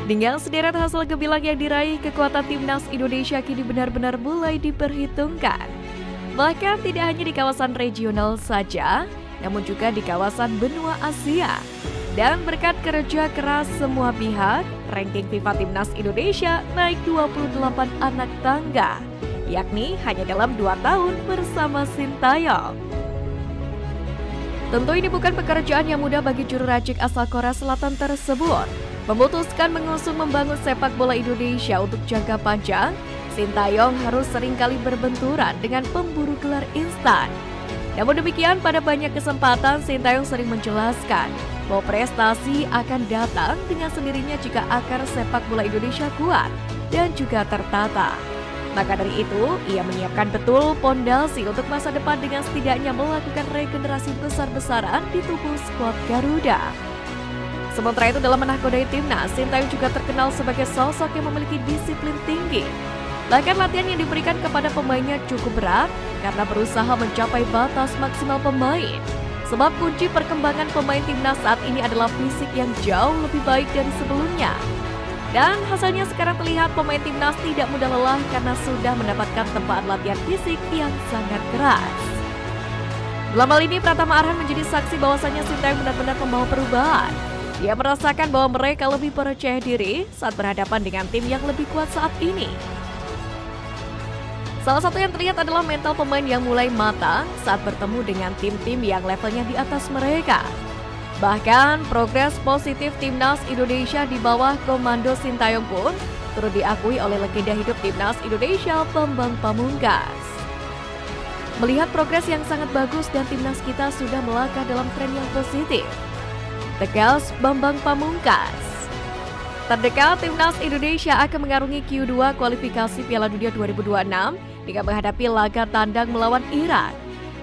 Dengan sederet hasil gemilang yang diraih, kekuatan timnas Indonesia kini benar-benar mulai diperhitungkan. Bahkan tidak hanya di kawasan regional saja, namun juga di kawasan benua Asia. Dan berkat kerja keras semua pihak, ranking FIFA Timnas Indonesia naik 28 anak tangga, yakni hanya dalam 2 tahun bersama Sintayong. Tentu ini bukan pekerjaan yang mudah bagi juru racik asal Korea Selatan tersebut. Memutuskan mengusung membangun sepak bola Indonesia untuk jangka panjang, Sintayong harus seringkali berbenturan dengan pemburu gelar instan. Namun demikian, pada banyak kesempatan Sintayong sering menjelaskan bahwa prestasi akan datang dengan sendirinya jika akar sepak bola Indonesia kuat dan juga tertata. Maka dari itu, ia menyiapkan betul pondasi untuk masa depan dengan setidaknya melakukan regenerasi besar-besaran di tubuh skuad Garuda. Sementara itu, dalam menakodai timnas, Sintayong juga terkenal sebagai sosok yang memiliki disiplin tinggi. Bahkan latihan yang diberikan kepada pemainnya cukup berat karena berusaha mencapai batas maksimal pemain. Sebab kunci perkembangan pemain timnas saat ini adalah fisik yang jauh lebih baik dari sebelumnya. Dan hasilnya sekarang terlihat pemain timnas tidak mudah lelah karena sudah mendapatkan tempaan latihan fisik yang sangat keras. Dalam hal ini, Pratama Arhan menjadi saksi bahwasannya Sintayong benar-benar membawa perubahan. Dia merasakan bahwa mereka lebih percaya diri saat berhadapan dengan tim yang lebih kuat saat ini. Salah satu yang terlihat adalah mental pemain yang mulai matang saat bertemu dengan tim-tim yang levelnya di atas mereka. Bahkan progres positif timnas Indonesia di bawah komando Sintayong pun turut diakui oleh legenda hidup timnas Indonesia, Bambang Pamungkas. Melihat progres yang sangat bagus dan timnas kita sudah melangkah dalam tren yang positif, tegas Bambang Pamungkas. Terdekat, timnas Indonesia akan mengarungi Q2 kualifikasi Piala Dunia 2026 dengan menghadapi laga tandang melawan Irak.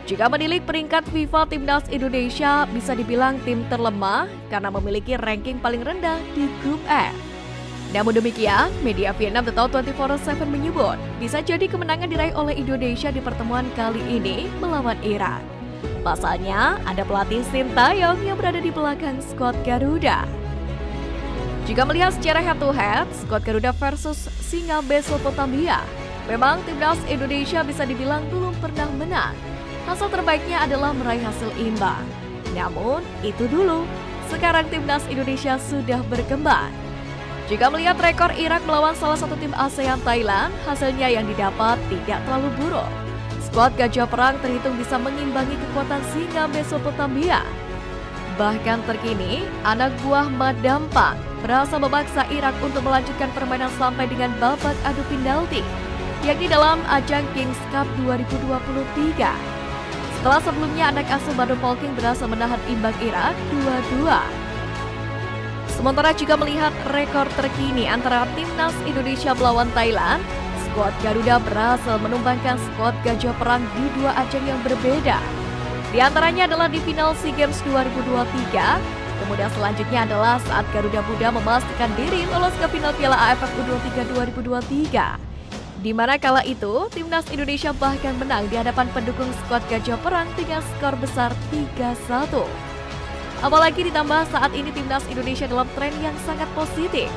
Jika menilik peringkat FIFA, timnas Indonesia bisa dibilang tim terlemah karena memiliki ranking paling rendah di grup F. Namun demikian, media Vietnam The Talk 24/7 menyebut bisa jadi kemenangan diraih oleh Indonesia di pertemuan kali ini melawan Irak. Pasalnya, ada pelatih Sintayong yang berada di belakang skuad Garuda. Jika melihat secara head-to-head, skuad Garuda versus Singa Mesopotamia, memang timnas Indonesia bisa dibilang belum pernah menang. Hasil terbaiknya adalah meraih hasil imbang. Namun, itu dulu. Sekarang timnas Indonesia sudah berkembang. Jika melihat rekor Irak melawan salah satu tim ASEAN Thailand, hasilnya yang didapat tidak terlalu buruk. Skuad Gajah Perang terhitung bisa mengimbangi kekuatan Singa Mesopotamia. Bahkan terkini, anak buah Madampang berhasil memaksa Irak untuk melanjutkan permainan sampai dengan babak adu penalti, yakni dalam ajang Kings Cup 2023. Setelah sebelumnya anak asuh Badung Polking berhasil menahan imbang Irak 2-2. Sementara jika melihat rekor terkini antara timnas Indonesia melawan Thailand, skuad Garuda berhasil menumbangkan skuad Gajah Perang di 2 ajang yang berbeda. Di antaranya adalah di final SEA Games 2023, kemudian selanjutnya adalah saat Garuda Muda memastikan diri lolos ke final Piala AFF U23 2023. Di mana kala itu, timnas Indonesia bahkan menang di hadapan pendukung skuad Gajah Perang dengan skor besar 3-1. Apalagi ditambah saat ini timnas Indonesia dalam tren yang sangat positif.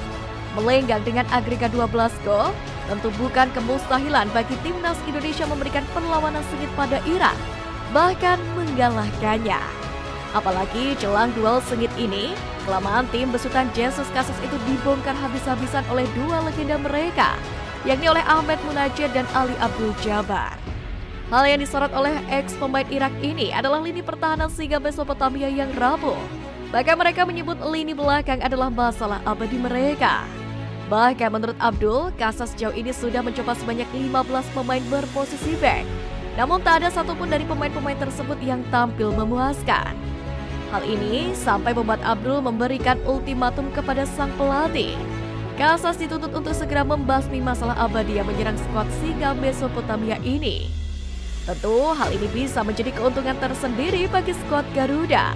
Melenggang dengan agregat 12 gol, tentu bukan kemustahilan bagi timnas Indonesia memberikan perlawanan sengit pada Irak, bahkan mengalahkannya. Apalagi jelang duel sengit ini, kelemahan tim besutan Jesus Kasus itu dibongkar habis-habisan oleh 2 legenda mereka, yakni oleh Ahmed Munajir dan Ali Abdul Jabbar. Hal yang disorot oleh ex-pemain Irak ini adalah lini pertahanan Singa Mesopotamia yang rapuh. Bahkan mereka menyebut lini belakang adalah masalah abadi mereka. Bahkan menurut Abdul, Kasas sejauh ini sudah mencoba sebanyak 15 pemain berposisi back. Namun tak ada satupun dari pemain-pemain tersebut yang tampil memuaskan. Hal ini sampai membuat Abdul memberikan ultimatum kepada sang pelatih. Kasas dituntut untuk segera membasmi masalah abadi yang menyerang skuad Singa Mesopotamia ini. Tentu hal ini bisa menjadi keuntungan tersendiri bagi skuad Garuda.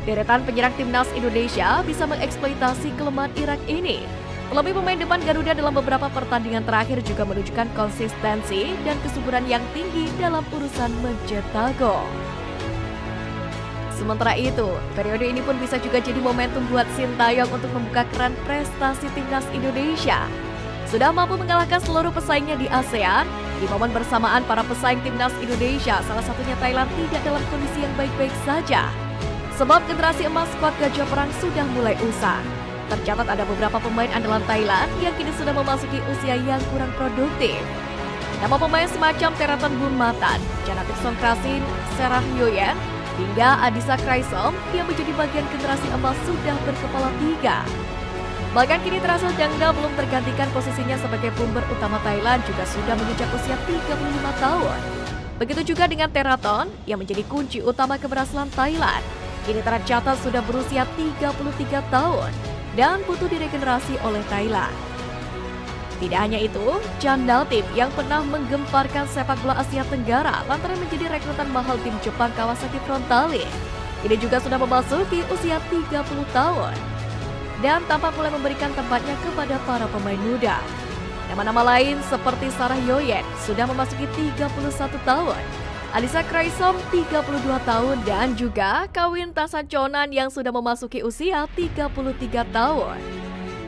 Deretan penyerang timnas Indonesia bisa mengeksploitasi kelemahan Irak ini. Terlebih pemain depan Garuda dalam beberapa pertandingan terakhir juga menunjukkan konsistensi dan kesuburan yang tinggi dalam urusan mencetak gol. Sementara itu, periode ini pun bisa juga jadi momentum buat Sintayong untuk membuka keran prestasi timnas Indonesia. Sudah mampu mengalahkan seluruh pesaingnya di ASEAN, di momen bersamaan para pesaing timnas Indonesia, salah satunya Thailand, tidak dalam kondisi yang baik-baik saja. Sebab generasi emas skuad Gajah Perang sudah mulai usang. Tercatat ada beberapa pemain andalan Thailand yang kini sudah memasuki usia yang kurang produktif. Nama pemain semacam Teraton Bunmatan, Janatik Songkrasin, Serah Hyoyen, hingga Adisa Kraisom yang menjadi bagian generasi emas sudah berkepala tiga. Bahkan kini terasa Jangda belum tergantikan posisinya sebagai bumper utama Thailand juga sudah menginjak usia 35 tahun. Begitu juga dengan Teraton yang menjadi kunci utama keberhasilan Thailand. Kini tercatat sudah berusia 33 tahun dan butuh diregenerasi oleh Thailand. Tidak hanya itu, Chandal Tim yang pernah menggemparkan sepak bola Asia Tenggara lantaran menjadi rekrutan mahal tim Jepang Kawasaki Frontale. Ini juga sudah memasuki usia 30 tahun. Dan tampak mulai memberikan tempatnya kepada para pemain muda. Nama-nama lain seperti Sarah Hyoyen sudah memasuki 31 tahun, Adisa Kraisom 32 tahun, dan juga Kawin Tasaconan yang sudah memasuki usia 33 tahun.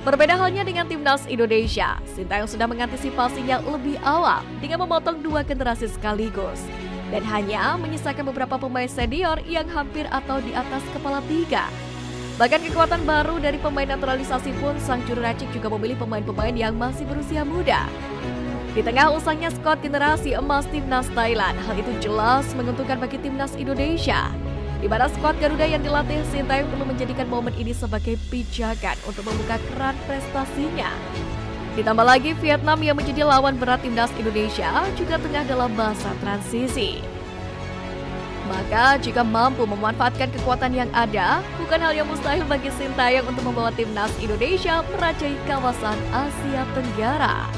Berbeda halnya dengan timnas Indonesia, Sintayong sudah mengantisipasinya lebih awal dengan memotong dua generasi sekaligus. Dan hanya menyisakan beberapa pemain senior yang hampir atau di atas kepala tiga. Bahkan kekuatan baru dari pemain naturalisasi pun sang juru racik juga memilih pemain-pemain yang masih berusia muda. Di tengah usangnya skuad generasi emas timnas Thailand, hal itu jelas menguntungkan bagi timnas Indonesia. Di mana skuad Garuda yang dilatih Sintayong perlu menjadikan momen ini sebagai pijakan untuk membuka keran prestasinya. Ditambah lagi Vietnam yang menjadi lawan berat timnas Indonesia juga tengah dalam masa transisi. Maka jika mampu memanfaatkan kekuatan yang ada, bukan hal yang mustahil bagi Sintayong untuk membawa timnas Indonesia merajai kawasan Asia Tenggara.